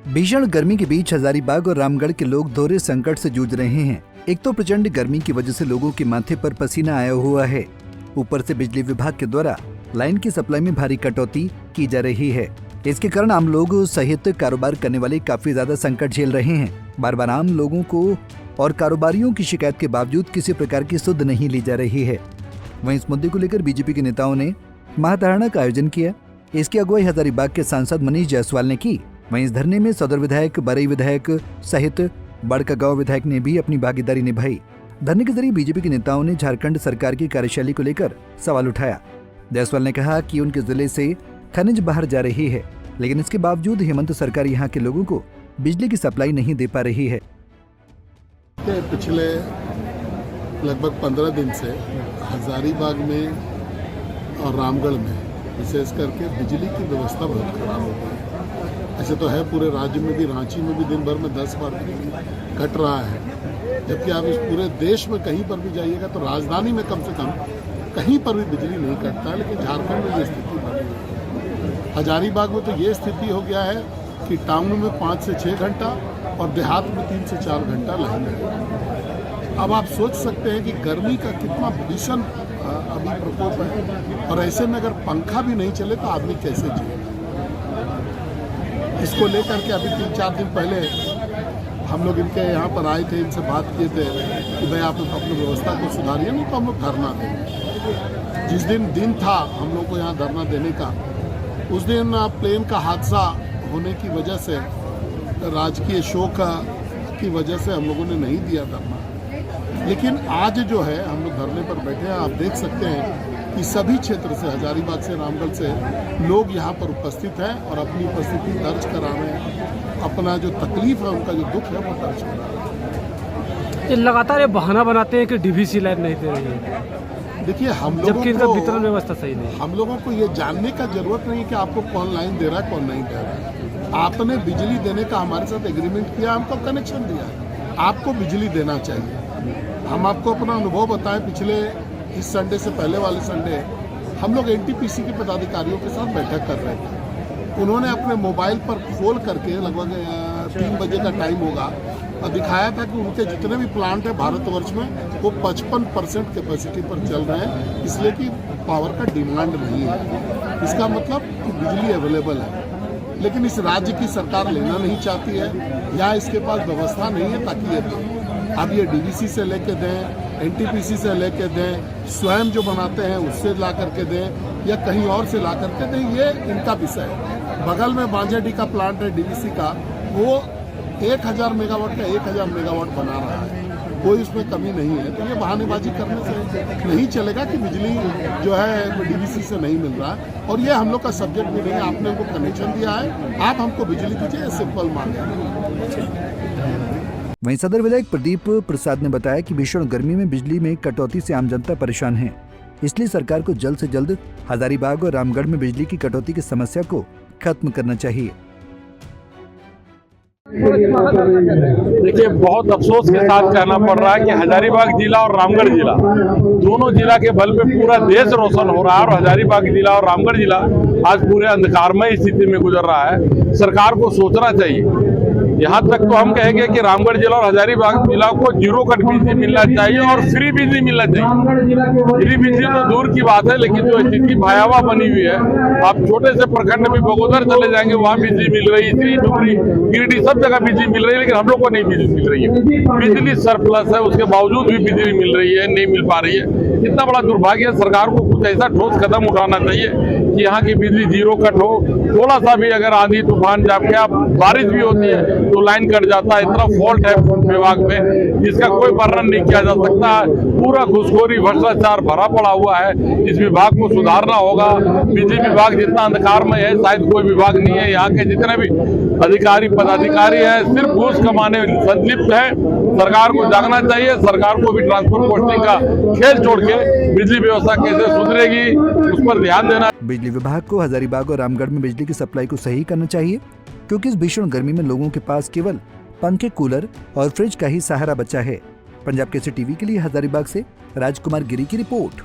भीषण गर्मी के बीच हजारीबाग और रामगढ़ के लोग दोहरे संकट से जूझ रहे हैं। एक तो प्रचंड गर्मी की वजह से लोगों के माथे पर पसीना आया हुआ है, ऊपर से बिजली विभाग के द्वारा लाइन की सप्लाई में भारी कटौती की जा रही है। इसके कारण आम लोग सहित कारोबार करने वाले काफी ज्यादा संकट झेल रहे हैं। बार बार आम लोगों को और कारोबारियों की शिकायत के बावजूद किसी प्रकार की सुध नहीं ली जा रही है। वहीं इस मुद्दे को लेकर बीजेपी के नेताओं ने महाधरना का आयोजन किया। इसकी अगुवाई हजारीबाग के सांसद मनीष जायसवाल ने की। वहीं इस धरने में सदर विधायक, बरई विधायक सहित बड़कागांव विधायक ने भी अपनी भागीदारी निभाई। धरने के जरिए बीजेपी के नेताओं ने झारखंड सरकार की कार्यशैली को लेकर सवाल उठाया। जायसवाल ने कहा कि उनके जिले से खनिज बाहर जा रही है, लेकिन इसके बावजूद हेमंत सरकार यहां के लोगों को बिजली की सप्लाई नहीं दे पा रही है। पिछले लगभग 15 दिन से हजारीबाग में और रामगढ़ में विशेष करके बिजली की व्यवस्था बहुत खराब हो गई है। ऐसे तो है पूरे राज्य में भी, रांची में भी दिन भर में 10 बार बिजली कट रहा है, जबकि आप इस पूरे देश में कहीं पर भी जाइएगा तो राजधानी में कम से कम कहीं पर भी बिजली नहीं कटता है। लेकिन झारखंड में ये स्थिति बन रही है। हजारीबाग में तो ये स्थिति हो गया है कि टाउन में 5 से 6 घंटा और देहात में 3 से 4 घंटा लाइन है। अब आप सोच सकते हैं कि गर्मी का कितना भीषण अभी प्रकोप है, और ऐसे में अगर पंखा भी नहीं चले तो आदमी कैसे जिए। इसको लेकर के अभी 3-4 दिन पहले हम लोग इनके यहाँ पर आए थे, इनसे बात किए थे कि भाई आप अपनी व्यवस्था को सुधारिए, नहीं तो हम लोग धरना देंगे। जिस दिन था हम लोग को यहाँ धरना देने का, उस दिन प्लेन का हादसा होने की वजह से, राजकीय शोक की वजह से हम लोगों ने नहीं दिया धरना। लेकिन आज जो है हम लोग धरने पर बैठे हैं। आप देख सकते हैं कि सभी क्षेत्र से, हजारीबाग से, रामगढ़ से लोग यहाँ पर उपस्थित हैं और अपनी उपस्थिति दर्ज करा रहे हैं। अपना जो तकलीफ है, उनका जो दुख है, वो दर्ज करा रहे हैं। लगातार ये बहाना बनाते हैं कि डीवीसी लाइन नहीं दे रही है। देखिए, हम लोगों जबकि इनका वितरण व्यवस्था सही नहीं। हम लोगों को ये जानने का जरूरत नहीं है कि आपको कौन लाइन दे रहा है, कौन नहीं दे रहा है। आपने बिजली देने का हमारे साथ एग्रीमेंट किया, हमको कनेक्शन दिया है, आपको बिजली देना चाहिए। हम आपको अपना अनुभव बताएं, पिछले इस संडे से पहले वाले संडे हम लोग एनटीपीसी के पदाधिकारियों के साथ बैठक कर रहे थे। उन्होंने अपने मोबाइल पर खोल करके, लगभग 3 बजे का टाइम होगा, और दिखाया था कि उनके जितने भी प्लांट है भारतवर्ष में वो 55% कैपेसिटी पर चल रहे हैं, इसलिए कि पावर का डिमांड नहीं है। इसका मतलब कि बिजली अवेलेबल है, लेकिन इस राज्य की सरकार लेना नहीं चाहती है, या इसके पास व्यवस्था नहीं है ताकि ये अब ये डीवीसी से लेके दें, एनटीपीसी से लेके दें, स्वयं जो बनाते हैं उससे ला करके दें, या कहीं और से ला करके दें, ये इनका विषय है। बगल में बांझेडी का प्लांट है डीवीसी का, वो 1000 मेगावाट का 1000 मेगावाट बना रहा है, कोई उसमें कमी नहीं है। तो ये बहानेबाजी करने से नहीं चलेगा कि बिजली जो है डीवीसी से नहीं मिल रहा है, और ये हम लोग का सब्जेक्ट भी नहीं है। आपने हमको कनेक्शन दिया है, आप हमको बिजली दीजिए, सिंपल मांग है। वहीं सदर विधायक प्रदीप प्रसाद ने बताया कि भीषण गर्मी में बिजली में कटौती से आम जनता परेशान है, इसलिए सरकार को जल्द से जल्द हजारीबाग और रामगढ़ में बिजली की कटौती की समस्या को खत्म करना चाहिए। देखिए, बहुत अफसोस के साथ कहना पड़ रहा है कि हजारीबाग जिला और रामगढ़ जिला, दोनों जिला के बल पे पूरा देश रोशन हो रहा है, और हजारीबाग जिला और रामगढ़ जिला आज पूरे अंधकारमय स्थिति में गुजर रहा है। सरकार को सोचना चाहिए। यहाँ तक तो हम कहेंगे कि रामगढ़ जिला और हजारीबाग जिला को 0 कट बिजली मिलना चाहिए और फ्री बिजली मिलना चाहिए। फ्री बिजली तो दूर की बात है, लेकिन जो स्थिति भयावह बनी हुई है, आप छोटे से प्रखंड में बगोदर चले जाएंगे, वहाँ बिजली मिल रही है, डुमरी, गिरिडीह, सब जगह बिजली मिल रही है, लेकिन हम लोग को नहीं बिजली मिल रही है। बिजली सरप्लस है, उसके बावजूद भी बिजली मिल रही है, नहीं मिल पा रही है। कितना बड़ा दुर्भाग्य है। सरकार को कुछ ऐसा ठोस कदम उठाना चाहिए कि यहाँ की बिजली 0 कट हो। थोड़ा सा भी अगर आंधी तूफान जाके बारिश भी होती है तो लाइन कट जाता है। इतना फॉल्ट है विभाग में, जिसका कोई वर्णन नहीं किया जा सकता। पूरा घुसखोरी, भ्रष्टाचार भरा पड़ा हुआ है। इस विभाग को सुधारना होगा। बिजली विभाग जितना अंधकार में है, शायद कोई विभाग नहीं है। यहाँ के जितने भी अधिकारी पदाधिकारी हैं, सिर्फ घूस कमाने में संलिप्त है। सरकार को जागना चाहिए। सरकार को भी ट्रांसपोर्ट पोस्टिंग का खेल छोड़ के बिजली व्यवस्था कैसे सुधरेगी, उस पर ध्यान देना। बिजली विभाग को हजारीबाग और रामगढ़ में बिजली की सप्लाई को सही करना चाहिए, क्योंकि इस भीषण गर्मी में लोगों के पास केवल पंखे, कूलर और फ्रिज का ही सहारा बचा है। पंजाब केसरी टीवी के लिए हजारीबाग से राजकुमार गिरी की रिपोर्ट।